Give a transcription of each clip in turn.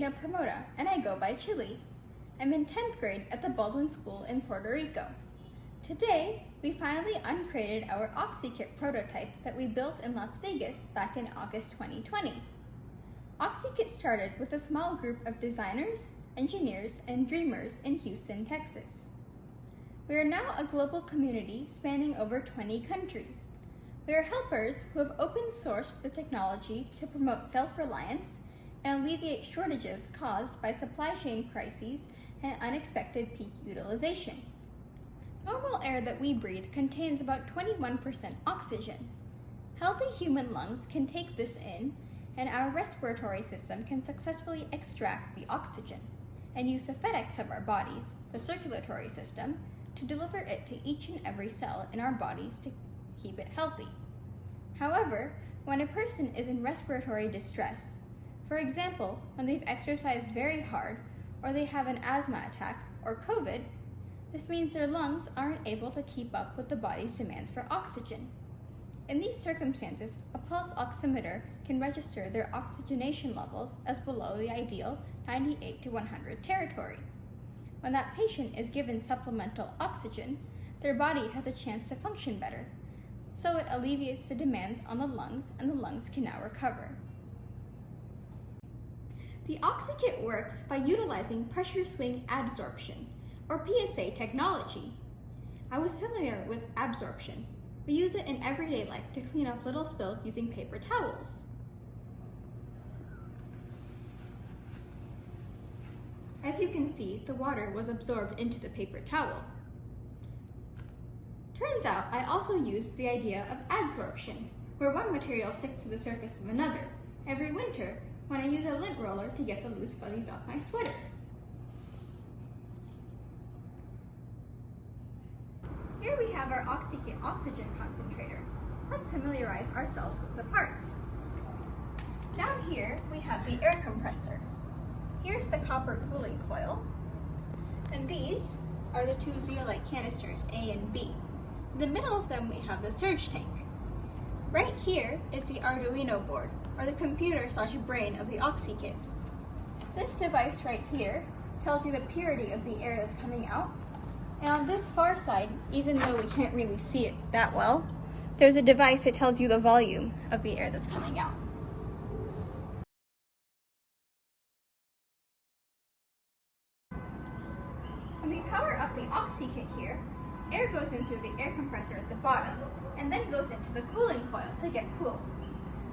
Christina Promoda, and I go by Chili. I'm in 10th grade at the Baldwin School in Puerto Rico. Today, we finally uncrated our OxiKit prototype that we built in Las Vegas back in August 2020. OxiKit started with a small group of designers, engineers, and dreamers in Houston, Texas. We are now a global community spanning over 20 countries. We are helpers who have open-sourced the technology to promote self-reliance and alleviate shortages caused by supply chain crises and unexpected peak utilization. Normal air that we breathe contains about 21% oxygen. Healthy human lungs can take this in, and our respiratory system can successfully extract the oxygen and use the FedEx of our bodies, the circulatory system, to deliver it to each and every cell in our bodies to keep it healthy. However, when a person is in respiratory distress, for example, when they've exercised very hard or they have an asthma attack or COVID, this means their lungs aren't able to keep up with the body's demands for oxygen. In these circumstances, a pulse oximeter can register their oxygenation levels as below the ideal 98 to 100 territory. When that patient is given supplemental oxygen, their body has a chance to function better, so it alleviates the demands on the lungs and the lungs can now recover. The OxiKit works by utilizing pressure swing adsorption, or PSA technology. I was familiar with absorption. We use it in everyday life to clean up little spills using paper towels. As you can see, the water was absorbed into the paper towel. Turns out I also used the idea of adsorption, where one material sticks to the surface of another, every winter when I use a lint roller to get the loose fuzzies off my sweater. Here we have our OxiKit oxygen concentrator. Let's familiarize ourselves with the parts. Down here, we have the air compressor. Here's the copper cooling coil. And these are the two zeolite canisters, A and B. In the middle of them, we have the surge tank. Right here is the Arduino board, or the computer/brain of the OxiKit. This device right here tells you the purity of the air that's coming out. And on this far side, even though we can't really see it that well, there's a device that tells you the volume of the air that's coming out. When we power up the OxiKit here, air goes in through the air compressor at the bottom, and then goes into the cooling coil to get cooled.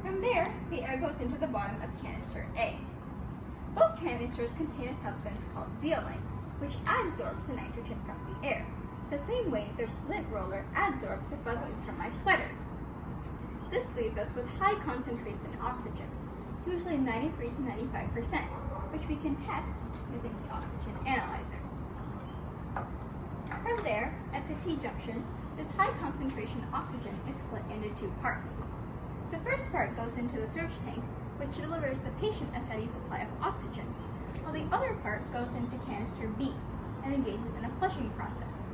From there, the air goes into the bottom of canister A. Both canisters contain a substance called zeolite, which adsorbs the nitrogen from the air, the same way the lint roller adsorbs the fuzzies from my sweater. This leaves us with high concentration oxygen, usually 93 to 95%, which we can test using the oxygen analyzer. From there, at the T-junction, this high concentration oxygen is split into two parts. The first part goes into the surge tank, which delivers the patient a steady supply of oxygen, while the other part goes into canister B and engages in a flushing process.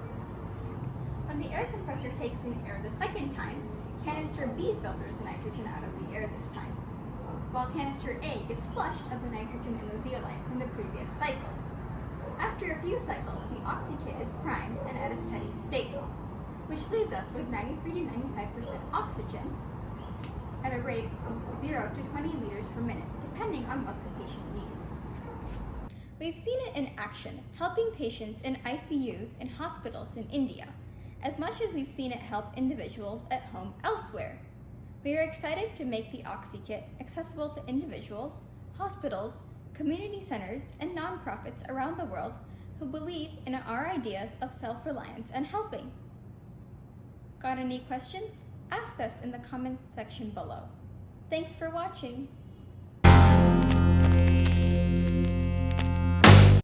When the air compressor takes in air the second time, canister B filters the nitrogen out of the air this time, while canister A gets flushed of the nitrogen and the zeolite from the previous cycle. After a few cycles, the OxiKit is primed and at a steady state, which leaves us with 93 to 95% oxygen at a rate of 0 to 20 liters per minute, depending on what the patient needs. We've seen it in action, helping patients in ICUs in hospitals in India, as much as we've seen it help individuals at home elsewhere. We are excited to make the OxiKit accessible to individuals, hospitals, community centers, and nonprofits around the world who believe in our ideas of self-reliance and helping. Got any questions? Ask us in the comments section below. Thanks for watching.